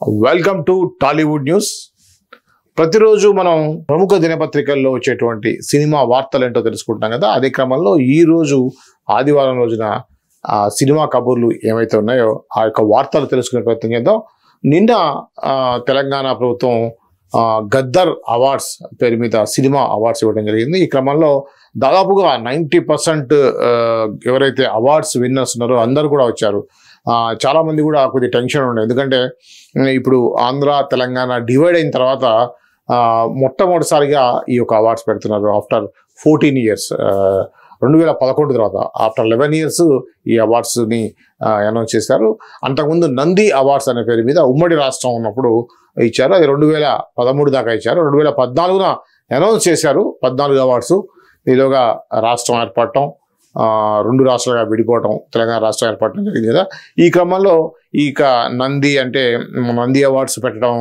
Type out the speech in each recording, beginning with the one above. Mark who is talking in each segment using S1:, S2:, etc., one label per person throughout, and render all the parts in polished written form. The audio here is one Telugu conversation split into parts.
S1: Welcome to Tollywood news. ప్రతిరోజు మనం ప్రముఖ దినపత్రికల్లో వచ్చేటువంటి సినిమా వార్తలు ఏంటో తెలుసుకుంటాం కదా. అదే క్రమంలో ఈ రోజు ఆదివారం రోజున సినిమా కబుర్లు ఏమైతే ఉన్నాయో ఆ యొక్క వార్తలు తెలుసుకునే ప్రయత్నం చేద్దాం. నిన్న తెలంగాణ ప్రభుత్వం గద్దర్ అవార్డ్స్ పేరు మీద సినిమా అవార్డ్స్ ఇవ్వడం జరిగింది. ఈ క్రమంలో దాదాపుగా 90% ఎవరైతే అవార్డ్స్ విన్నర్స్ ఉన్నారో అందరూ కూడా వచ్చారు. చాలామంది కూడా కొద్ది టెన్షన్ ఉండే, ఎందుకంటే ఇప్పుడు ఆంధ్ర తెలంగాణ డివైడ్ అయిన తర్వాత మొట్టమొదటిసారిగా ఈ యొక్క అవార్డ్స్ పెడుతున్నారు. ఆఫ్టర్ 14 years, 2011 తర్వాత ఆఫ్టర్ 11 years ఈ అవార్డ్స్ని అనౌన్స్ చేశారు. అంతకుముందు నంది అవార్డ్స్ అనే పేరు మీద ఉమ్మడి రాష్ట్రం ఉన్నప్పుడు ఇచ్చారు. అది 2013 దాకా ఇచ్చారు. 2014 అనౌన్స్ చేశారు 14 అవార్డ్స్. ఈలోగా రాష్ట్రం ఏర్పడటం, 2 రాష్ట్రాలుగా విడిపోవటం, తెలంగాణ రాష్ట్రం ఏర్పడటం జరిగింది కదా. ఈ క్రమంలో ఇక నంది అంటే నంది అవార్డ్స్ పెట్టడం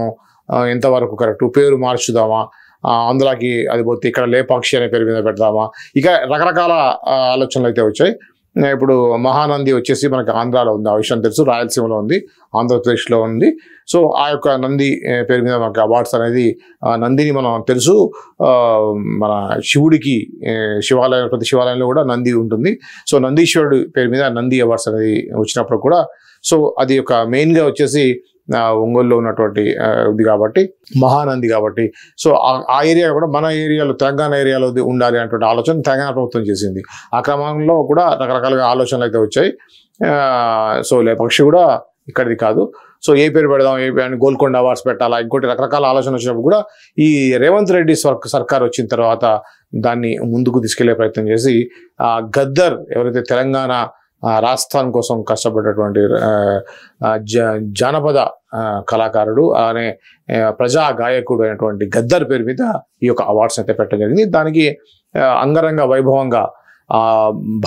S1: ఎంతవరకు కరెక్ట్, పేరు మార్చుదామా, ఆంధ్రాకి అది పోతే ఇక్కడ లేపాక్షి అనే పేరు మీద పెడదామా, ఇక రకరకాల ఆలోచనలు అయితే వచ్చాయి. ఇప్పుడు మహానంది వచ్చేసి మనకి ఆంధ్రాలో ఉంది, ఆ విషయం తెలుసు. రాయలసీమలో ఉంది, ఆంధ్రప్రదేశ్లో ఉంది. సో ఆ యొక్క నంది పేరు మీద మనకి అవార్డ్స్ అనేది, నందిని మనం తెలుసు, మన శివుడికి శివాలయం, ప్రతి శివాలయంలో కూడా నంది ఉంటుంది. సో నందీశ్వరుడు పేరు మీద నంది అవార్డ్స్ అనేది వచ్చినప్పుడు కూడా, సో అది ఒక మెయిన్గా వచ్చేసి ఒంగోలులో ఉన్నటువంటి ఇది కాబట్టి, మహానంది కాబట్టి, సో ఆ ఏరియా కూడా మన ఏరియాలో, తెలంగాణ ఏరియాలో ఉండాలి అనేటువంటి ఆలోచన తెలంగాణ ప్రభుత్వం చేసింది. ఆ క్రమంలో కూడా రకరకాలుగా ఆలోచనలు అయితే వచ్చాయి. సో లేపక్షి కూడా ఇక్కడిది కాదు, సో ఏ పేరు పెడదాం, ఏ అని గోల్కొండ అవార్డ్స్ పెట్టాలా, ఇంకోటి రకరకాల ఆలోచన వచ్చినప్పుడు కూడా ఈ రేవంత్ రెడ్డి సర్కార్ వచ్చిన తర్వాత దాన్ని ముందుకు తీసుకెళ్లే ప్రయత్నం చేసి గద్దర్ ఎవరైతే తెలంగాణ రాష్ట్రం కోసం కష్టపడ్డటువంటి జానపద కళాకారుడు అనే ప్రజా గాయకుడు అయినటువంటి గద్దర్ పేరు మీద ఈ యొక్క అవార్డ్స్ అయితే పెట్టడం జరిగింది. దానికి అంగరంగ వైభవంగా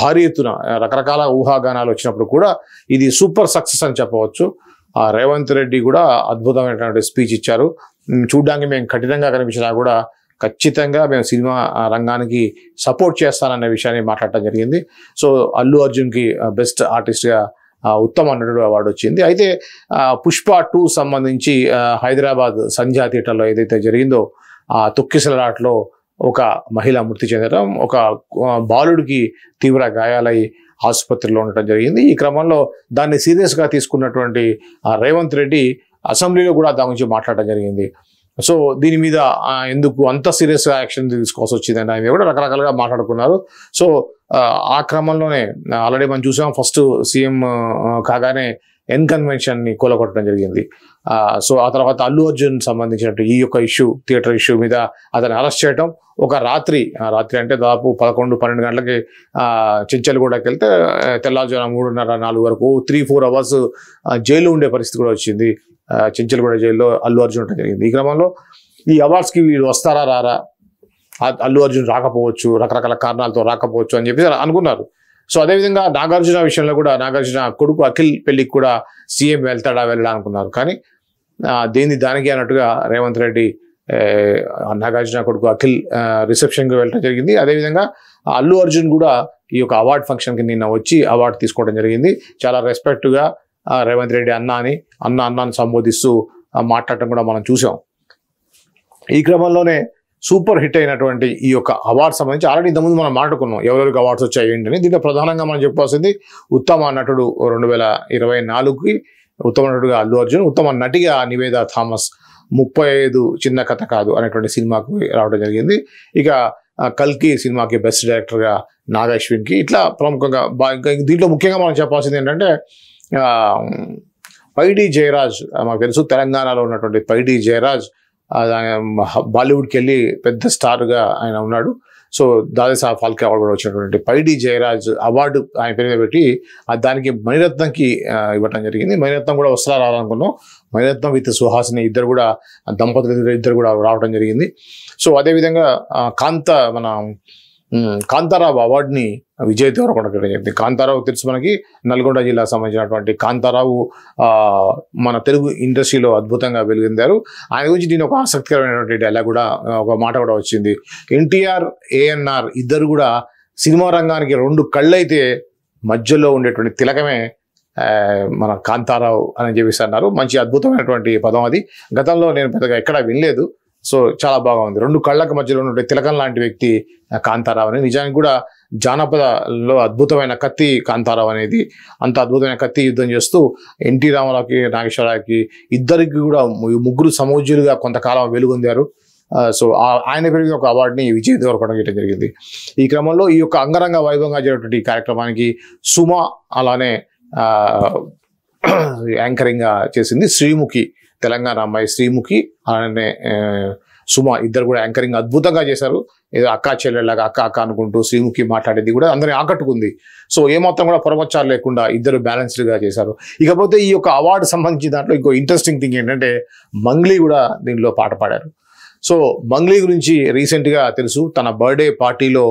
S1: భారీ ఎత్తున రకరకాల ఊహాగానాలు వచ్చినప్పుడు కూడా ఇది సూపర్ సక్సెస్ అని చెప్పవచ్చు. రేవంత్ రెడ్డి కూడా అద్భుతమైనటువంటి స్పీచ్ ఇచ్చారు. చూడ్డానికి మేము కఠినంగా కనిపించినా కూడా ఖచ్చితంగా మేము సినిమా రంగానికి సపోర్ట్ చేస్తానన్న విషయాన్ని మాట్లాడటం జరిగింది. సో అల్లు అర్జున్కి బెస్ట్ ఆర్టిస్ట్గా ఉత్తమ నటుడు అవార్డు వచ్చింది. అయితే పుష్ప 2 సంబంధించి హైదరాబాద్ సంధ్యా థియేటర్లో ఏదైతే జరిగిందో ఆ తొక్కిసలాటలో ఒక మహిళ మృతి చెందడం, ఒక బాలుడికి తీవ్ర గాయాలై ఆసుపత్రిలో ఉండటం జరిగింది. ఈ క్రమంలో దాన్ని సీరియస్గా తీసుకున్నటువంటి రేవంత్ రెడ్డి అసెంబ్లీలో కూడా దాని గురించి మాట్లాడటం జరిగింది. సో దీని మీద ఎందుకు అంత సీరియస్గా యాక్షన్ తీసుకోవాల్సి వచ్చిందని ఆయన కూడా రకరకాలుగా మాట్లాడుకున్నారు. సో ఆ క్రమంలోనే ఆల్రెడీ మనం చూసాం, ఫస్ట్ సీఎం కాగానే ఎన్ కన్వెన్షన్ని కూలగొట్టడం జరిగింది. సో ఆ తర్వాత అల్లు అర్జున్ సంబంధించినట్టు ఈ యొక్క ఇష్యూ, థియేటర్ ఇష్యూ మీద అతన్ని అరెస్ట్ చేయడం, ఒక రాత్రి అంటే దాదాపు 11-12 గంటలకి చెంచల్గూడకి వెళ్తే తెల్లవారుజామున 3:30-4 వరకు 3-4 hours జైలు ఉండే పరిస్థితి కూడా వచ్చింది. చెంచల్గూడ జైల్లో అల్లు అర్జున్ ఉండటం జరిగింది. ఈ క్రమంలో ఈ అవార్డ్స్కి వీళ్ళు వస్తారా రారా, అల్లు అర్జున్ రాకపోవచ్చు, రకరకాల కారణాలతో రాకపోవచ్చు అని చెప్పి అనుకున్నారు. సో అదేవిధంగా నాగార్జున విషయంలో కూడా, నాగార్జున కొడుకు అఖిల్ పెళ్లికి కూడా సీఎం వెళ్ళడా అనుకున్నారు. కానీ దానికి అన్నట్టుగా రేవంత్ రెడ్డి నాగార్జున కొడుకు అఖిల్ రిసెప్షన్కి వెళ్ళడం జరిగింది. అదేవిధంగా అల్లు అర్జున్ కూడా ఈ యొక్క అవార్డ్ ఫంక్షన్కి నిన్న వచ్చి అవార్డు తీసుకోవడం జరిగింది. చాలా రెస్పెక్ట్గా రేవంత్ రెడ్డి అన్నాని సంబోధిస్తూ మాట్లాడటం కూడా మనం చూసాం. ఈ క్రమంలోనే సూపర్ హిట్ అయినటువంటి ఈ యొక్క అవార్డు సంబంధించి ఆల్రెడీ ఇంతకుముందు మనం మాట్లాడుకున్నాం ఎవరెవరికి అవార్డ్స్ వచ్చాయి ఏంటని. దీంట్లో ప్రధానంగా మనం చెప్పాల్సింది ఉత్తమ నటుడు 2024కి ఉత్తమ నటుడుగా అల్లు అర్జున్, ఉత్తమ నటిగా నివేద థామస్ 35 చిన్న కథ కాదు అనేటువంటి సినిమాకు రావడం జరిగింది. ఇక కల్కి సినిమాకి బెస్ట్ డైరెక్టర్గా నాగశ్విన్కి, ఇట్లా ప్రముఖంగా దీంట్లో ముఖ్యంగా మనం చెప్పాల్సింది ఏంటంటే పైడి జయరాజ్, మాకు తెలుసు తెలంగాణలో ఉన్నటువంటి పైడి జయరాజ్ బాలీవుడ్కి వెళ్ళి పెద్ద స్టార్గా ఆయన ఉన్నాడు. సో దాదాసాహెబ్ ఫాల్కే అవార్డు కూడా వచ్చినటువంటి పైడి జయరాజ్ అవార్డు ఆయన పేరు మీద పెట్టి దానికి మణిరత్నంకి ఇవ్వటం జరిగింది. మణిరత్నం కూడా వస్తారా రావాలనుకున్నాం. మణిరత్నం విత్ సుహాసిని దంపతులు ఇద్దరు కూడా రావడం జరిగింది. సో అదేవిధంగా కాంతారావు అవార్డుని విజయ్ దేవరకొండ జరిగింది. కాంతారావు తెలుసు మనకి, నల్గొండ జిల్లాకు సంబంధించినటువంటి కాంతారావు మన తెలుగు ఇండస్ట్రీలో అద్భుతంగా వెలుగొందారు. ఆయన గురించి నేను ఒక ఆసక్తికరమైనటువంటి డైలాగ్ కూడా, ఒక మాట కూడా వచ్చింది. ఎన్టీఆర్, ఏఎన్ఆర్ ఇద్దరు కూడా సినిమా రంగానికి 2 కళ్ళైతే మధ్యలో ఉండేటువంటి తిలకమే మన కాంతారావు అని చెప్పేసి అన్నారు. మంచి అద్భుతమైనటువంటి పదం అది. గతంలో నేను పెద్దగా ఎక్కడా వినలేదు. సో చాలా బాగుంది. రెండు కళ్ళకు మధ్యలో ఉండే తిలకం లాంటి వ్యక్తి కాంతారావు అని. నిజానికి కూడా జానపదలో అద్భుతమైన కత్తి కాంతారావు అనేది. అంత అద్భుతమైన కత్తి యుద్ధం చేస్తూ ఎన్టీ రామారావుకి, నాగేశ్వరరావుకి ఇద్దరికి కూడా ముగ్గురు సమూజ్యులుగా కొంతకాలం వెలుగొందారు. సో ఆయన పెరిగిన ఒక అవార్డుని విజయ్ దేవరకొండ చేయడం జరిగింది. ఈ క్రమంలో ఈ యొక్క అంగరంగ వైభవంగా జరిగినటువంటి ఈ కార్యక్రమానికి సుమ అలానే యాంకరింగ్గా చేసింది శ్రీముఖి, తెలంగాణ అమ్మాయి శ్రీముఖి అలానే సుమ ఇద్దరు కూడా యాంకరింగ్ అద్భుతంగా చేశారు. ఏదో అక్కా చెల్లెళ్ళగా అక్క అక్క అనుకుంటూ శ్రీముఖి మాట్లాడేది కూడా అందరినీ ఆకట్టుకుంది. సో ఏమాత్రం కూడా పొరపచ్చాలు లేకుండా ఇద్దరు బ్యాలెన్స్డ్గా చేశారు. ఇకపోతే ఈ యొక్క అవార్డు సంబంధించిన దాంట్లో ఇంకో ఇంట్రెస్టింగ్ థింగ్ ఏంటంటే మంగ్లీ కూడా దీనిలో పాట పాడారు. సో మంగ్లీ గురించి రీసెంట్గా తెలుసు, తన బర్త్డే పార్టీలో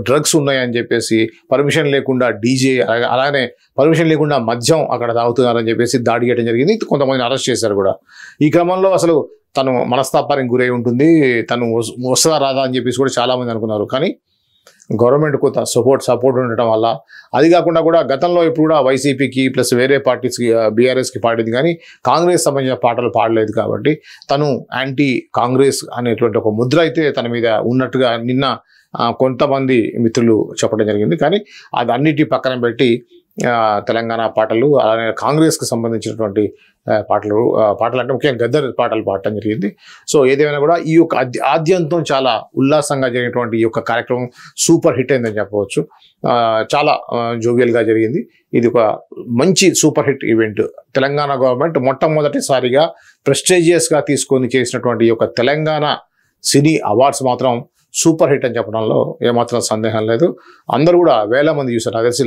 S1: డ్రగ్స్ ఉన్నాయని చెప్పేసి పర్మిషన్ లేకుండా డీజే అలానే పర్మిషన్ లేకుండా మద్యం అక్కడ తాగుతున్నారని చెప్పేసి దాడి చేయడం జరిగింది. కొంతమందిని అరెస్ట్ చేశారు కూడా. ఈ క్రమంలో అసలు తను మనస్తాపానికి గురై ఉంటుంది, తను వస్తుందా రాదా అని చెప్పేసి కూడా చాలామంది అనుకున్నారు. కానీ గవర్నమెంట్ కొంత సపోర్ట్ ఉండటం వల్ల, అది కాకుండా కూడా గతంలో ఇప్పుడు కూడా వైసీపీకి ప్లస్ వేరే పార్టీస్కి బీఆర్ఎస్కి పాడింది కానీ కాంగ్రెస్ సంబంధించిన పాటలు పాడలేదు. కాబట్టి తను యాంటీ కాంగ్రెస్ అనేటువంటి ఒక ముద్ర అయితే తన మీద ఉన్నట్టుగా నిన్న కొంతమంది మిత్రులు చెప్పడం జరిగింది. కానీ అది అన్నిటి పక్కన పెట్టి తెలంగాణ పాటలు అలానే కాంగ్రెస్కి సంబంధించినటువంటి పాటలు అంటే ముఖ్యంగా గద్దర్ పాటలు పాడటం జరిగింది. సో ఏదేమైనా కూడా ఈ యొక్క ఆద్యంతం చాలా ఉల్లాసంగా జరిగినటువంటి ఈ యొక్క కార్యక్రమం సూపర్ హిట్ అయిందని చెప్పవచ్చు. చాలా జోవియల్గా జరిగింది. ఇది ఒక మంచి super hit event. Telangana government మొట్టమొదటిసారిగా ప్రెస్టీజియస్గా తీసుకొని చేసినటువంటి ఈ యొక్క తెలంగాణ సినీ అవార్డ్స్ మాత్రం సూపర్ హిట్ అని చెప్పడంలో ఏమాత్రం సందేహం లేదు. అందరూ కూడా వేల మంది చూశారు. నాకు తెలిసి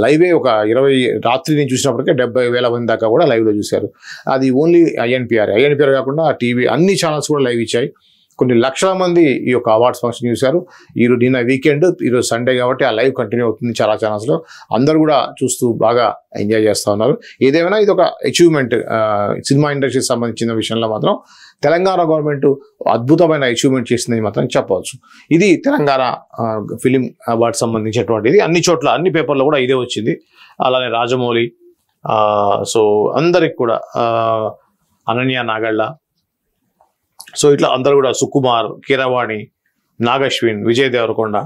S1: లైవే ఒక 20 రాత్రి నుంచి చూసినప్పటికే 70,000 మంది దాకా కూడా లైవ్లో చూశారు. అది ఓన్లీ ఐఎన్పిఆర్ కాకుండా టీవీ అన్ని ఛానల్స్ కూడా లైవ్ ఇచ్చాయి. కొన్ని లక్షల మంది ఈ యొక్క అవార్డ్స్ ఫంక్షన్ చూశారు. నిన్న వీకెండ్, ఈరోజు సండే కాబట్టి ఆ లైవ్ కంటిన్యూ అవుతుంది చాలా ఛానల్స్లో. అందరూ కూడా చూస్తూ బాగా ఎంజాయ్ చేస్తూ ఉన్నారు. ఏదేమైనా ఇది ఒక అచీవ్మెంట్. సినిమా ఇండస్ట్రీకి సంబంధించిన విషయంలో మాత్రం తెలంగాణ గవర్నమెంట్ అద్భుతమైన అచీవ్మెంట్ చేసిందని మాత్రం చెప్పవచ్చు. ఇది తెలంగాణ ఫిలిం అవార్డ్ సంబంధించినటువంటిది. అన్ని చోట్ల అన్ని పేపర్లో కూడా ఇదే వచ్చింది. అలానే రాజమౌళి, సో అందరికి కూడా అనన్య నాగళ్ళ, సో ఇట్లా అందరూ కూడా సుకుమార్, కీరవాణి, నాగశ్విన్, విజయ్ దేవరకొండ,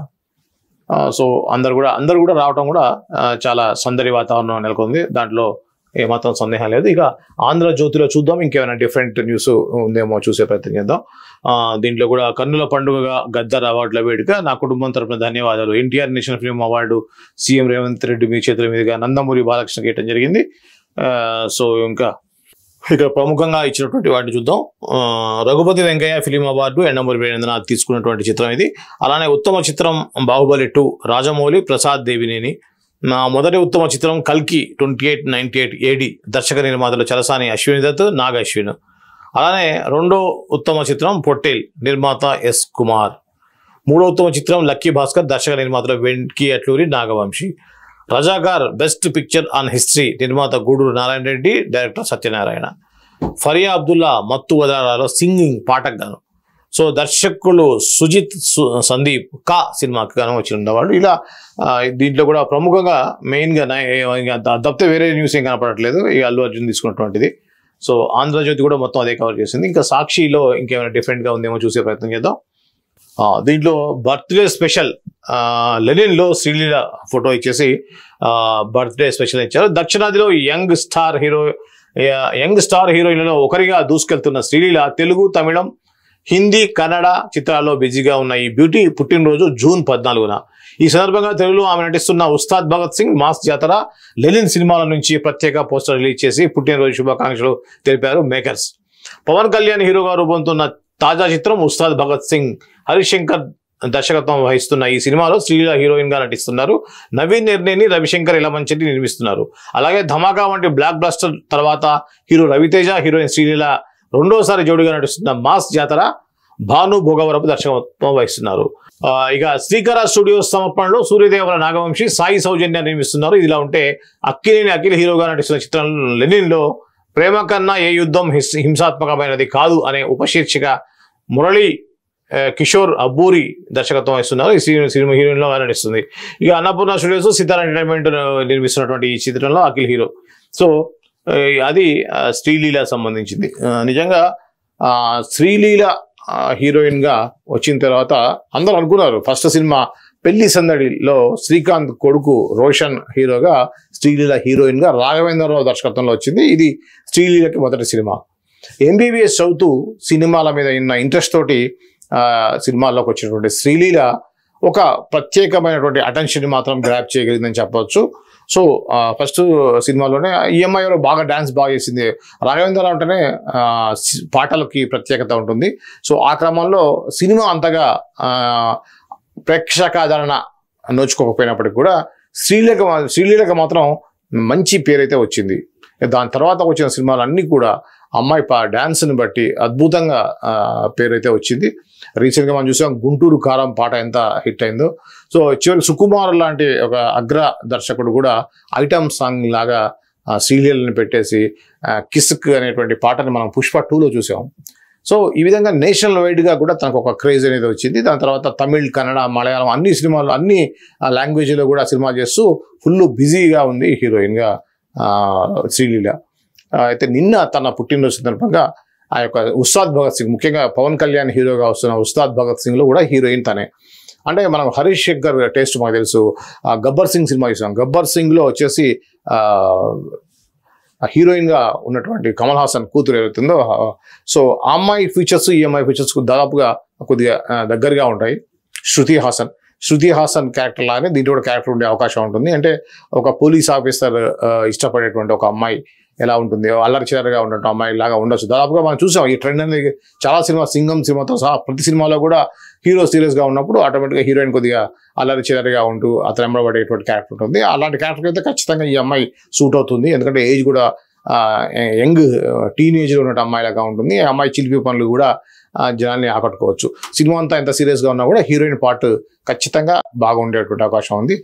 S1: సో అందరు కూడా రావటం కూడా చాలా సందడి వాతావరణం నెలకొంది. దాంట్లో ఏమాత్రం సందేహం లేదు. ఇక ఆంధ్రజ్యోతిలో చూద్దాం, ఇంకేమైనా డిఫరెంట్ న్యూస్ ఉందేమో చూసే ప్రయత్నం చేద్దాం. దీంట్లో కూడా కన్నుల పండుగగా గద్దర్ అవార్డుల వేడుక, నా కుటుంబం తరపున ధన్యవాదాలు, NTR national film award CM Revanth Reddy మీ చేతుల మీదుగా నందమూరి బాలకృష్ణ గీయటం జరిగింది. సో ఇంకా ఇక్కడ ప్రముఖంగా ఇచ్చినటువంటి వాటిని చూద్దాం. రఘుపతి వెంకయ్య ఫిలిం అవార్డు యండమూరి వీరేంద్రనాథ్ తీసుకున్నటువంటి చిత్రం ఇది. అలానే ఉత్తమ చిత్రం బాహుబలి 2 రాజమౌళి, ప్రసాద్ దేవినేని. మొదటి ఉత్తమ చిత్రం కల్కి 2898 AD దర్శక నిర్మాతలు చలసాని అశ్విని దత్, నాగ అశ్విన్. అలానే రెండో ఉత్తమ చిత్రం పొట్టేల్, నిర్మాత ఎస్ కుమార్. మూడో ఉత్తమ చిత్రం లక్కీ భాస్కర్, దర్శక నిర్మాతలు Venky Atluri, Nagavamsi. Razakar best picture on history, నిర్మాత గూడూరు నారాయణ రెడ్డి, డైరెక్టర్ సత్యనారాయణ. ఫరియా అబ్దుల్లా మత్తు వదరాలో సింగింగ్ పాటకు గాను. సో దర్శకులు సుజిత్ సందీప్ కా సినిమాకి గాను వచ్చి ఉండేవాళ్ళు. ఇలా దీంట్లో కూడా ప్రముఖంగా మెయిన్గా తప్పితే వేరే న్యూస్ ఏం కనపడట్లేదు. ఈ అల్లు అర్జున్ తీసుకున్నటువంటిది. సో ఆంధ్రజ్యోతి కూడా మొత్తం అదే కవర్ చేసింది. ఇంకా సాక్షిలో ఇంకేమైనా డిఫరెంట్గా ఉందేమో చూసే ప్రయత్నం చేద్దాం. దీంట్లో బర్త్డే స్పెషల్ లెనిన్లో శ్రీలీల ఫోటో ఇచ్చేసి బర్త్డే స్పెషల్ ఇచ్చారు. దక్షిణాదిలో యంగ్ స్టార్ హీరోయిన్లలో ఒకరిగా దూసుకెళ్తున్న శ్రీలీల తెలుగు, తమిళం, హిందీ, కన్నడ చిత్రాల్లో బిజీగా ఉన్న ఈ బ్యూటీ పుట్టినరోజు జూన్ 14న. ఈ సందర్భంగా తెలుగులో ఆమె నటిస్తున్న ఉస్తాద్ భగత్ సింగ్, మాస్ జాతర, లెనిన్ సినిమాల నుంచి ప్రత్యేక పోస్టర్ రిలీజ్ చేసి పుట్టినరోజు శుభాకాంక్షలు తెలిపారు మేకర్స్. పవన్ కళ్యాణ్ హీరోగా రూపొందుతున్న తాజా చిత్రం ఉస్తాద్ భగత్ సింగ్. హరిశంకర్ దర్శకత్వం వహిస్తున్న ఈ సినిమాలో శ్రీలీల హీరోయిన్ గా నటిస్తున్నారు. నవీన్ నిర్నేని, రవిశంకర్ ఇలమంచిని నిర్మిస్తున్నారు. అలాగే ధమాకా వంటి బ్లాక్ బ్లాస్టర్ తర్వాత హీరో రవితేజ, హీరోయిన్ శ్రీలీల రెండోసారి జోడిగా నటిస్తున్న మాస్ జాతర భాను భోగవరపు దర్శకత్వం వహిస్తున్నారు. ఇక శ్రీకర స్టూడియోస్ సమర్పణలో సూర్యదేవర, నాగవంశీ, సాయి సౌజన్య నిర్మిస్తున్నారు. ఇదిలా ఉంటే అక్కినేని అఖిల్ హీరోగా నటిస్తున్న చిత్రం లెనిన్లో ప్రేమ కన్నా ఏ యుద్ధం హింసాత్మకమైనది కాదు అనే ఉపశీర్షిక మురళీ కిషోర్ అబ్బూరి దర్శకత్వం వహిస్తున్నారు. ఈ సినిమా హీరోయిన్లో నటిస్తుంది. ఇక అన్నపూర్ణ స్టూడియోస్ సితారా ఎంటర్టైన్మెంట్ నిర్మిస్తున్నటువంటి ఈ చిత్రంలో అఖిల్ హీరో. సో అది శ్రీలీల సంబంధించింది. నిజంగా శ్రీలీల హీరోయిన్ గా వచ్చిన తర్వాత అందరూ అనుకున్నారు ఫస్ట్ సినిమా పెళ్లి సందడిలో శ్రీకాంత్ కొడుకు రోషన్ హీరోగా, శ్రీలీల హీరోయిన్ గా రాఘవేంద్రరావు దర్శకత్వంలో వచ్చింది. ఇది శ్రీలీలకి మొదటి సినిమా. ఎంబీబీఎస్ చదువుతూ సినిమాల మీద ఉన్న ఇంట్రెస్ట్ తోటి సినిమాల్లోకి వచ్చినటువంటి శ్రీలీల ఒక ప్రత్యేకమైనటువంటి అటెన్షన్ మాత్రం గ్రాప్ చేయగలిగిందని చెప్పవచ్చు. సో ఫస్ట్ సినిమాలోనే ఈఎంఐలో బాగా డాన్స్ బాగా చేసింది. రాఘవేంద్రరావు అంటేనే పాటలకి ప్రత్యేకత ఉంటుంది. సో ఆ క్రమంలో సినిమా అంతగా ప్రేక్షకాదరణ నోచుకోకపోయినప్పటికీ కూడా శ్రీలీలకు మాత్రం మంచి పేరైతే వచ్చింది. దాని తర్వాత వచ్చిన సినిమాలు అన్నీ కూడా అమ్మాయి డాన్స్ని బట్టి అద్భుతంగా పేరైతే వచ్చింది. రీసెంట్గా మనం చూసాం గుంటూరు కారం పాట ఎంత హిట్ అయిందో. సో చివరికి సుకుమార్ లాంటి ఒక అగ్ర దర్శకుడు కూడా ఐటమ్ సాంగ్ లాగా శ్రీలీలని పెట్టేసి కిస్క్ అనేటువంటి పాటని మనం పుష్ప 2లో చూసాం. సో ఈ విధంగా నేషనల్ వైడ్గా కూడా తనకు ఒక క్రేజ్ అనేది వచ్చింది. దాని తర్వాత తమిళ్, కన్నడ, మలయాళం అన్ని సినిమాలు అన్ని లాంగ్వేజ్లో కూడా సినిమా చేస్తూ ఫుల్ బిజీగా ఉంది హీరోయిన్గా శ్రీలీల. అయితే నిన్న తన పుట్టినరోజు సందర్భంగా ఆ యొక్క ఉస్తాద్ భగత్ సింగ్, ముఖ్యంగా పవన్ కళ్యాణ్ హీరోగా వస్తున్న ఉస్తాద్ భగత్ సింగ్లో కూడా హీరోయిన్ తనే. అంటే మనం హరీష్ శంకర్ టేస్ట్ మాకు తెలుసు. గబ్బర్ సింగ్ సినిమా చూసాం. గబ్బర్ సింగ్లో వచ్చేసి హీరోయిన్గా ఉన్నటువంటి కమల్ హాసన్ కూతురు ఏదవుతుందో, సో ఆ అమ్మాయి ఫీచర్స్ ఈ అమ్మాయి ఫీచర్స్ దాదాపుగా కొద్దిగా దగ్గరగా ఉంటాయి. శృతి హాసన్ క్యారెక్టర్ లాగానే దీంట్లో కూడా క్యారెక్టర్ ఉండే అవకాశం ఉంటుంది. అంటే ఒక పోలీస్ ఆఫీసర్ ఇష్టపడేటువంటి ఒక అమ్మాయి ఎలా ఉంటుంది, అల్లరి చిల్లరగా ఉన్నట్టు అమ్మాయి లాగా ఉండొచ్చు. దాదాపుగా మనం చూసాం ఈ ట్రెండ్ అనేది చాలా సినిమా, సింగం సినిమాతో సహా ప్రతి సినిమాలో కూడా హీరో సీరియస్గా ఉన్నప్పుడు ఆటోమేటిక్గా హీరోయిన్ కొద్దిగా అల్లరి చిల్లరగా ఉంటూ అతను ఎంబడబడేటువంటి క్యారెక్టర్ ఉంటుంది. అలాంటి క్యారెక్టర్ అయితే ఖచ్చితంగా ఈ అమ్మాయి సూట్ అవుతుంది. ఎందుకంటే ఏజ్ కూడా యంగ్ టీనేజ్లో ఉన్న అమ్మాయిలాగా ఉంటుంది. ఆ అమ్మాయి చిలిపి పనులు కూడా జనాల్ని ఆకట్టుకోవచ్చు. సినిమా అంతా ఎంత సీరియస్గా ఉన్నా కూడా హీరోయిన్ పార్ట్ ఖచ్చితంగా బాగుండేటువంటి అవకాశం ఉంది.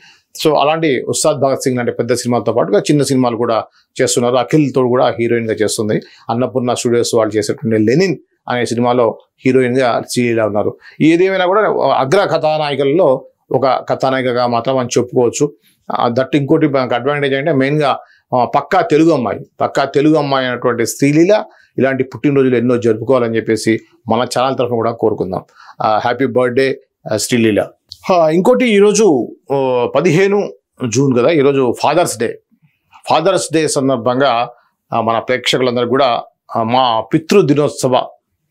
S1: సో అలాంటి ఉస్తాద్ భగత్ సింగ్ అంటే పెద్ద సినిమాలతో పాటుగా చిన్న సినిమాలు కూడా చేస్తున్నారు. అఖిల్తో కూడా హీరోయిన్గా చేస్తుంది. అన్నపూర్ణ స్టూడియోస్ వాళ్ళు చేసేటువంటి లెనిన్ అనే సినిమాలో హీరోయిన్గా శ్రీలీల ఉన్నారు. ఏదేమైనా కూడా అగ్ర కథానాయికల్లో ఒక కథానాయికగా మాత్రం మనం చెప్పుకోవచ్చు. దట్ ఇంకోటి మనకు అడ్వాంటేజ్ అంటే మెయిన్గా పక్కా తెలుగు అమ్మాయి అయినటువంటి శ్రీలీల ఇలాంటి పుట్టినరోజులు ఎన్నో జరుపుకోవాలని చెప్పేసి మన ఛానల్ తరఫున కూడా కోరుకుందాం. Happy birthday Sreeleela. ఇంకోటి ఈరోజు 15 జూన్ కదా, ఈరోజు ఫాదర్స్ డే సందర్భంగా మన ప్రేక్షకులందరూ కూడా మా పితృ దినోత్సవ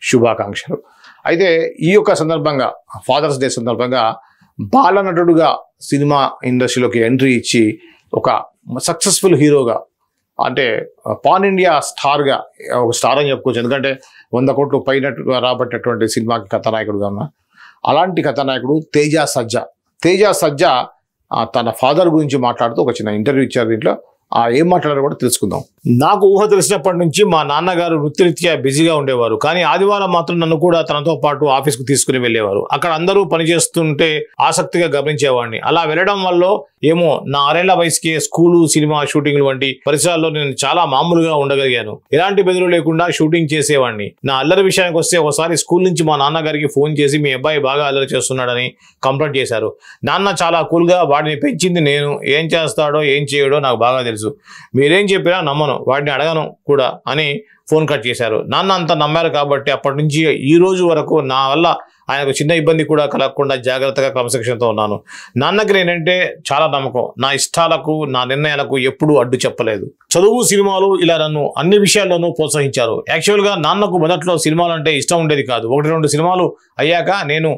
S1: శుభాకాంక్షలు. అయితే ఈ యొక్క సందర్భంగా ఫాదర్స్ డే సందర్భంగా బాలనటుడుగా సినిమా ఇండస్ట్రీలోకి ఎంట్రీ ఇచ్చి ఒక సక్సెస్ఫుల్ హీరోగా, అంటే పాన్ ఇండియా స్టార్గా, ఒక స్టార్ అని చెప్పుకోవచ్చు. ఎందుకంటే 100 కోట్లు పైన రాబట్టేటువంటి సినిమాకి కథానాయకుడుగా ఉన్న అలాంటి కథానాయకుడు తేజ సజ్జా తన ఫాదర్ గురించి మాట్లాడుతూ ఒక చిన్న ఇంటర్వ్యూ ఇచ్చారు. దీంట్లో ఏం మాట్లాడారో కూడా తెలుసుకుందాం. నాకు ఊహ తెలిసినప్పటి నుంచి మా నాన్నగారు వృత్తిరీత్యా బిజీగా ఉండేవారు. కానీ ఆదివారం మాత్రం నన్ను కూడా తనతో పాటు ఆఫీస్కు తీసుకుని వెళ్ళేవారు. అక్కడ అందరూ పనిచేస్తుంటే ఆసక్తిగా గమనించేవాడిని. అలా వెళ్ళడం వల్ల ఏమో నా 6 ఏళ్ల వయసుకే స్కూలు, సినిమా షూటింగ్లు వంటి పరిసరాల్లో నేను చాలా మామూలుగా ఉండగలిగాను. ఎలాంటి బెదురు లేకుండా షూటింగ్ చేసేవాడిని. నా అల్లరి విషయానికి వస్తే ఒకసారి స్కూల్ నుంచి మా నాన్నగారికి ఫోన్ చేసి మీ అబ్బాయి బాగా అల్లరి చేస్తున్నాడని కంప్లైంట్ చేశారు. నాన్న చాలా కూల్గా వాడిని పెంచింది నేను, ఏం చేస్తాడో ఏం చేయడో నాకు బాగా తెలుసు, మీరేం చెప్పినా నమ్మను, వాడిని అడగను కూడా అని ఫోన్ కట్ చేశారు. నాన్న అంతా నమ్మారు కాబట్టి అప్పటి నుంచి ఈ రోజు వరకు నా వల్ల ఆయనకు చిన్న ఇబ్బంది కూడా కలగకుండా జాగ్రత్తగా క్రమశిక్షణతో ఉన్నాను. నాన్నకి నేనంటే చాలా నమ్మకం. నా ఇష్టాలకు, నా నిర్ణయాలకు ఎప్పుడూ అడ్డు చెప్పలేదు. చదువు, సినిమాలు ఇలా నన్ను అన్ని విషయాల్లోనూ ప్రోత్సహించారు. యాక్చువల్గా నాన్నకు మొదట్లో సినిమాలు అంటే ఇష్టం ఉండేది కాదు. 1-2 సినిమాలు అయ్యాక నేను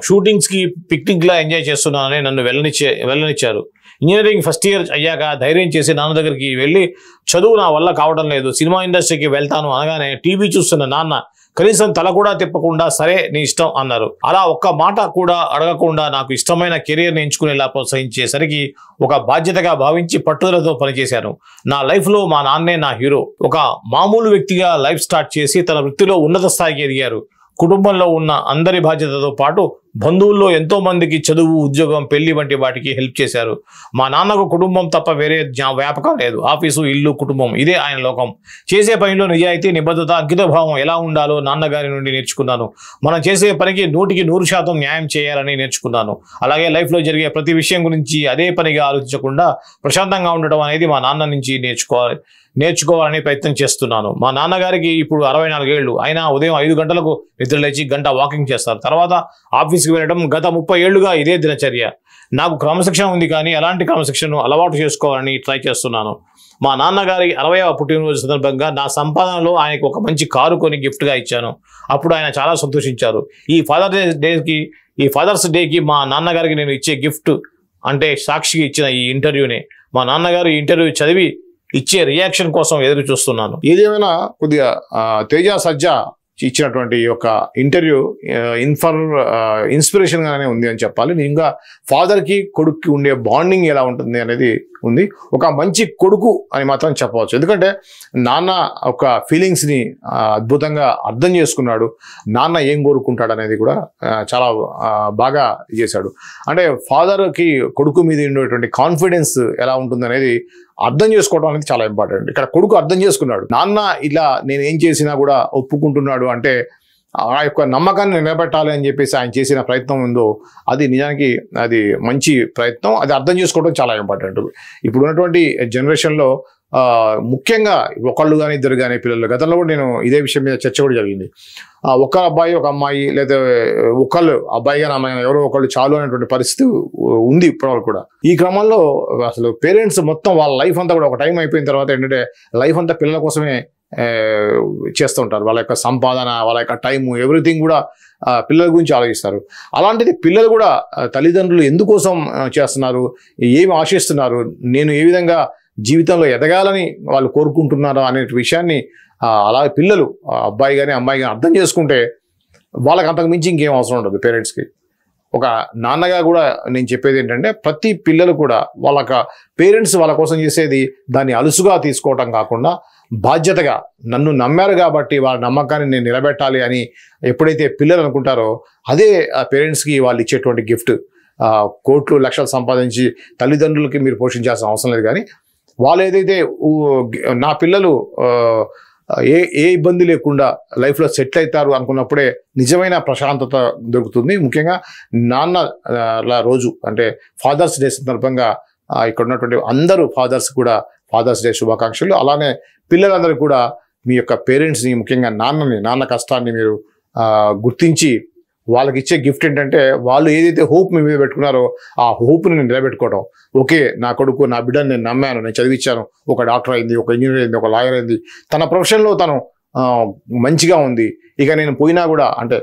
S1: షూటింగ్స్కి పిక్నిక్లా ఎంజాయ్ చేస్తున్నానని నన్ను వెళ్ళనిచ్చారు. ఇంజనీరింగ్ ఫస్ట్ ఇయర్ అయ్యాక ధైర్యం చేసి నాన్న దగ్గరికి వెళ్ళి చదువు నా వల్ల కావడం లేదు, సినిమా ఇండస్ట్రీకి వెళ్తాను అనగానే టీవీ చూస్తున్న నాన్న కనీసం తల కూడా తిప్పకుండా సరే నీ ఇష్టం అన్నారు. అలా ఒక్క మాట కూడా అడగకుండా నాకు ఇష్టమైన కెరీర్ని ఎంచుకునేలా ప్రోత్సహించేసరికి ఒక బాధ్యతగా భావించి పట్టుదలతో పనిచేశాను. నా లైఫ్లో మా నాన్నే నా హీరో. ఒక మామూలు వ్యక్తిగా లైఫ్ స్టార్ట్ చేసి తన వృత్తిలో ఉన్నత స్థాయికి ఎదిగారు.
S2: కుటుంబంలో ఉన్న అందరి బాధ్యతతో పాటు బంధువుల్లో ఎంతో మందికి చదువు, ఉద్యోగం, పెళ్లి వంటి వాటికి హెల్ప్ చేశారు. మా నాన్నకు కుటుంబం తప్ప వేరే వ్యాపకం లేదు. ఆఫీసు, ఇల్లు, కుటుంబం ఇదే ఆయన లోకం. చేసే పనిలో నిజాయితీ, నిబద్ధత, అంకితభావం ఎలా ఉండాలో నాన్నగారి నుండి నేర్చుకున్నాను. మనం చేసే పనికి 100% న్యాయం చేయాలని నేర్చుకున్నాను. అలాగే లైఫ్లో జరిగే ప్రతి విషయం గురించి అదే పనిగా ఆలోచించకుండా ప్రశాంతంగా ఉండటం అనేది మా నాన్న నుంచి నేర్చుకోవాలని ప్రయత్నం చేస్తున్నాను. మా నాన్నగారికి ఇప్పుడు 64 ఏళ్ళు. అయినా ఉదయం 5 గంటలకు నిద్రలేచి గంట వాకింగ్ చేస్తారు. తర్వాత ఆఫీస్కి వెళ్ళడం గత 30 ఏళ్లుగా ఇదే దినచర్య. నాకు క్రమశిక్షణ ఉంది, కానీ అలాంటి క్రమశిక్షణను అలవాటు చేసుకోవాలని ట్రై చేస్తున్నాను. మా నాన్నగారి 60వ పుట్టినరోజు సందర్భంగా నా సంపాదనలో ఆయనకు ఒక మంచి కారు కొని గిఫ్ట్గా ఇచ్చాను. అప్పుడు ఆయన చాలా సంతోషించారు. ఈ ఫాదర్స్ డేకి మా నాన్నగారికి నేను ఇచ్చే గిఫ్ట్ అంటే సాక్షికి ఇచ్చిన ఈ ఇంటర్వ్యూనే. మా నాన్నగారు ఈ ఇంటర్వ్యూ చదివి ఇచ్చే రియాక్షన్ కోసం ఎదురు చూస్తున్నాను.
S1: ఏదేమైనా కొద్దిగా తేజ సజ్జా ఇచ్చినటువంటి ఒక ఇంటర్వ్యూ ఇన్స్పిరేషన్ గానే ఉంది అని చెప్పాలి. నిజంగా ఫాదర్ కి కొడుక్కి ఉండే బాండింగ్ ఎలా ఉంటుంది అనేది ఉంది. ఒక మంచి కొడుకు అని మాత్రం చెప్పవచ్చు. ఎందుకంటే నాన్న ఒక ఫీలింగ్స్ ని అద్భుతంగా అర్థం చేసుకున్నాడు. నాన్న ఏం కోరుకుంటాడు అనేది కూడా చాలా బాగా చేశాడు. అంటే ఫాదర్ కి కొడుకు మీద ఉండేటువంటి కాన్ఫిడెన్స్ ఎలా ఉంటుంది అనేది అర్థం చేసుకోవడం అనేది చాలా ఇంపార్టెంట్. ఇక్కడ కొడుకు అర్థం చేసుకున్నాడు. నాన్న ఇలా నేను ఏం చేసినా కూడా ఒప్పుకుంటున్నాడు అంటే ఆ యొక్క నమ్మకాన్ని నిలబెట్టాలి అని చెప్పేసి ఆయన చేసిన ప్రయత్నం ఉందో అది నిజానికి అది మంచి ప్రయత్నం. అది అర్థం చేసుకోవడం చాలా ఇంపార్టెంట్. ఇప్పుడు ఉన్నటువంటి జనరేషన్లో ముఖ్యంగా ఒకళ్ళు కానీ ఇద్దరు కానీ పిల్లలు, గతంలో కూడా నేను ఇదే విషయం మీద చర్చ కూడా జరిగింది. ఒక అబ్బాయి ఒక అమ్మాయి లేదా ఒకళ్ళు అబ్బాయి కానీ అమ్మాయి ఎవరో ఒకళ్ళు చాలు అనేటువంటి పరిస్థితి ఉంది ఇప్పటివరకు కూడా. ఈ క్రమంలో అసలు పేరెంట్స్ మొత్తం వాళ్ళ లైఫ్ అంతా కూడా ఒక టైం అయిపోయిన తర్వాత ఏంటంటే లైఫ్ అంతా పిల్లల కోసమే చేస్తూ ఉంటారు. వాళ్ళ యొక్క సంపాదన, వాళ్ళ యొక్క టైము, ఎవ్రీథింగ్ కూడా పిల్లల గురించి ఆలోచిస్తారు. అలాంటిది పిల్లలు కూడా తల్లిదండ్రులు ఎందుకోసం చేస్తున్నారు, ఏమి ఆశిస్తున్నారు, నేను ఏ విధంగా జీవితంలో ఎదగాలని వాళ్ళు కోరుకుంటున్నారో అనే విషయాన్ని అలా పిల్లలు అబ్బాయి కానీ అమ్మాయి కానీ అర్థం చేసుకుంటే వాళ్ళకి అంతకు మించి ఇంకేం అవసరం ఉండదు. పేరెంట్స్కి ఒక నాన్నగా కూడా నేను చెప్పేది ఏంటంటే ప్రతి పిల్లలు కూడా వాళ్ళ పేరెంట్స్ వాళ్ళ కోసం చేసేది దాన్ని అలుసుగా తీసుకోవటం కాకుండా బాధ్యతగా నన్ను నమ్మారు కాబట్టి వాళ్ళ నమ్మకాన్ని నేను నిలబెట్టాలి అని ఎప్పుడైతే పిల్లలు అనుకుంటారో అదే పేరెంట్స్కి వాళ్ళు ఇచ్చేటువంటి గిఫ్ట్. కోట్లు లక్షలు సంపాదించి తల్లిదండ్రులకి మీరు పోషించాల్సిన అవసరం లేదు. కానీ వాళ్ళు ఏదైతే నా పిల్లలు ఏ ఇబ్బంది లేకుండా లైఫ్లో సెటిల్ అవుతారు అనుకున్నప్పుడే నిజమైన ప్రశాంతత దొరుకుతుంది. ముఖ్యంగా నాన్నల రోజు అంటే ఫాదర్స్ డే సందర్భంగా ఇక్కడ ఉన్నటువంటి అందరూ ఫాదర్స్ కూడా ఫాదర్స్ డే శుభాకాంక్షలు. అలానే పిల్లలందరూ కూడా మీ యొక్క పేరెంట్స్ని, ముఖ్యంగా నాన్న కష్టాన్ని మీరు గుర్తించి వాళ్ళకి ఇచ్చే గిఫ్ట్ ఏంటంటే వాళ్ళు ఏదైతే హోప్ మీ మీద పెట్టుకున్నారో ఆ హోప్ని నేను నిలబెట్టుకోవడం. ఓకే, నా కొడుకు నా బిడ్డను నేను నమ్మాను, నేను చదివించాను, ఒక డాక్టర్ అయింది, ఒక ఇంజనీర్ అయింది, ఒక లాయర్ అయింది, తన ప్రొఫెషన్లో తను మంచిగా ఉంది. ఇక నేను పోయినా కూడా అంటే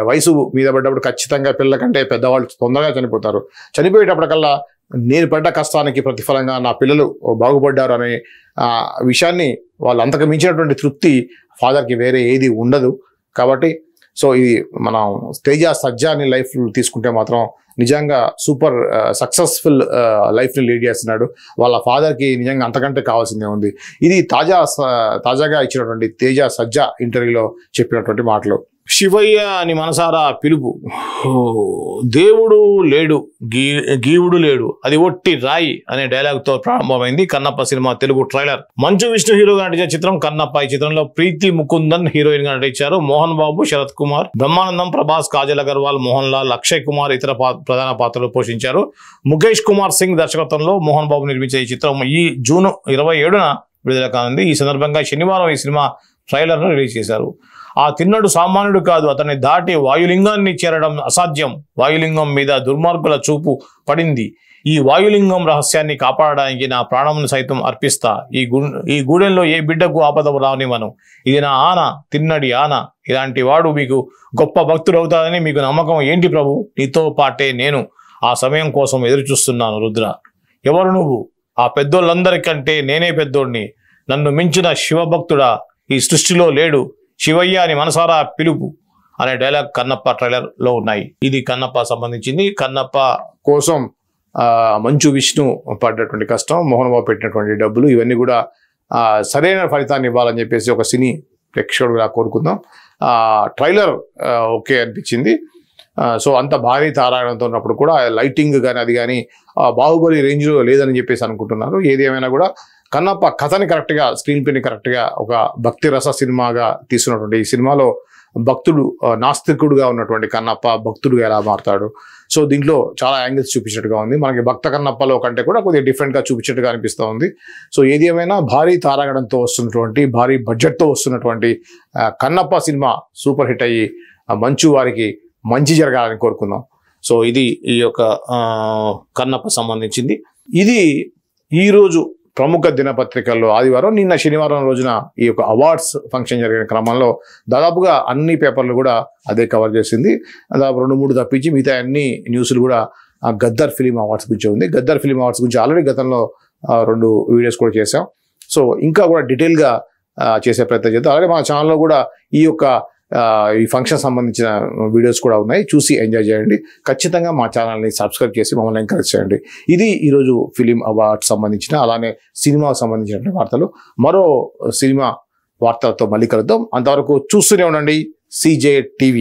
S1: వయసు మీద పడ్డప్పుడు ఖచ్చితంగా పిల్లల కంటే పెద్దవాళ్ళు తొందరగా చనిపోతారు. చనిపోయేటప్పటికల్లా నేను పడ్డ కష్టానికి ప్రతిఫలంగా నా పిల్లలు బాగుపడ్డారు అనే విషయాన్ని వాళ్ళు అంతకు మించినటువంటి తృప్తి ఫాదర్కి వేరే ఏది ఉండదు. కాబట్టి సో ఇది మనం తేజ సజ్జాని లైఫ్ తీసుకుంటే మాత్రం నిజంగా సూపర్ సక్సెస్ఫుల్ లైఫ్ని లీడ్ చేస్తున్నాడు. వాళ్ళ ఫాదర్కి నిజంగా అంతకంటే కావాల్సిందే ఉంది. ఇది తాజాగా ఇచ్చినటువంటి తేజ సజ్జా ఇంటర్వ్యూలో చెప్పినటువంటి మాటలు.
S2: శివయ్య అని మనసారా పిలుపు, దేవుడు లేడు గీవుడు లేడు, అది ఒట్టి రాయి అనే డైలాగ్తో ప్రారంభమైంది కన్నప్ప సినిమా తెలుగు ట్రైలర్. మంచు విష్ణు హీరోగా నటించిన చిత్రం కన్నప్ప. ఈ చిత్రంలో ప్రీతి ముకుందన్ హీరోయిన్ గా నటించారు. మోహన్ బాబు, శరత్ కుమార్, బ్రహ్మానందం, ప్రభాస్, కాజల్ అగర్వాల్, మోహన్ లాల్, అక్షయ్ కుమార్ ఇతర ప్రధాన పాత్రలు పోషించారు. ముఖేష్ కుమార్ సింగ్ దర్శకత్వంలో మోహన్ బాబు నిర్మించిన ఈ చిత్రం ఈ జూన్ 27న విడుదల కానుంది. ఈ సందర్భంగా శనివారం ఈ సినిమా ట్రైలర్ను రిలీజ్ చేశారు. ఆ తిన్నడు సామాన్యుడు కాదు, అతన్ని దాటి వాయులింగాన్ని చేరడం అసాధ్యం. వాయులింగం మీద దుర్మార్గుల చూపు పడింది. ఈ వాయులింగం రహస్యాన్ని కాపాడడానికి నా ప్రాణంను సైతం అర్పిస్తా. ఈ గూడెంలో ఏ బిడ్డకు ఆపద రానివ్వను. ఇది నా ఆన, తిన్నడి ఆన. ఇలాంటి వాడు మీకు గొప్ప భక్తుడు అవుతాడని మీకు నమ్మకం ఏంటి ప్రభు? నీతో పాటే నేను ఆ సమయం కోసం ఎదురు చూస్తున్నాను. రుద్ర, ఎవరు నువ్వు? ఆ పెద్దోళ్ళందరికంటే నేనే పెద్దోడిని. నన్ను మించిన శివభక్తుడా ఈ సృష్టిలో లేడు. శివయ్య అని మనసారా పిలుపు అనే డైలాగ్ కన్నప్ప ట్రైలర్ లో ఉన్నాయి. ఇది కన్నప్ప సంబంధించింది. కన్నప్ప
S1: కోసం మంచు విష్ణు పడ్డటువంటి కష్టం, మోహన్ బాబు పెట్టినటువంటి డబ్బులు, ఇవన్నీ కూడా సరైన ఫలితాన్ని ఇవ్వాలని చెప్పేసి ఒక సినీ ప్రేక్షకుడుగా కోరుకుందాం. ట్రైలర్ ఓకే అనిపించింది. సో అంత భారీ తారాగణంతో ఉన్నప్పుడు కూడా లైటింగ్ కానీ అది కానీ బాహుబలి రేంజ్లో లేదని చెప్పేసి అనుకుంటున్నారు. ఏది ఏమైనా కూడా కన్నప్ప కథని కరెక్ట్గా, స్క్రీన్ ప్లేని కరెక్ట్గా ఒక భక్తి రస సినిమాగా తీసుకున్నటువంటి ఈ సినిమాలో భక్తుడు నాస్తికుడుగా ఉన్నటువంటి కన్నప్ప భక్తుడుగా ఎలా మారుతాడు, సో దీంట్లో చాలా యాంగిల్స్ చూపించినట్టుగా ఉంది. మనకి భక్త కన్నప్పలో కంటే కూడా కొద్దిగా డిఫరెంట్గా చూపించినట్టుగా అనిపిస్తూ ఉంది. సో ఏది ఏమైనా భారీ తారాగణంతో వస్తున్నటువంటి, భారీ బడ్జెట్తో వస్తున్నటువంటి కన్నప్ప సినిమా సూపర్ హిట్ అయ్యి మంచు వారికి మంచి జరగాలని కోరుకుందాం. సో ఇది ఈ యొక్క కన్నప్ప సంబంధించింది. ఇది ఈరోజు ప్రముఖ దినపత్రికల్లో ఆదివారం, నిన్న శనివారం రోజున ఈ యొక్క అవార్డ్స్ ఫంక్షన్ జరిగిన క్రమంలో దాదాపుగా అన్ని పేపర్లు కూడా అదే కవర్ చేసింది. దాదాపు 2-3 తప్పించి మిగతా అన్ని న్యూస్లు కూడా గద్దర్ ఫిలిం అవార్డ్స్ గురించి ఉంది. గద్దర్ ఫిలిం అవార్డ్స్ గురించి ఆల్రెడీ గతంలో 2 వీడియోస్ కూడా చేసాం. సో ఇంకా కూడా డీటెయిల్గా చేసే ప్రయత్నం చేద్దాం. అలాగే మా ఛానల్లో కూడా ఈ యొక్క ఈ ఫంక్షన్ సంబంధించిన వీడియోస్ కూడా ఉన్నాయి, చూసి ఎంజాయ్ చేయండి. ఖచ్చితంగా మా ఛానల్ని సబ్స్క్రైబ్ చేసి మమ్మల్ని ఎంకరేజ్ చేయండి. ఇది ఈరోజు ఫిలిం అవార్డ్స్ సంబంధించిన, అలానే సినిమాకు సంబంధించిన వార్తలు. మరో సినిమా వార్తలతో మళ్ళీ కలుద్దాం. అంతవరకు చూస్తూనే ఉండండి CJ TV.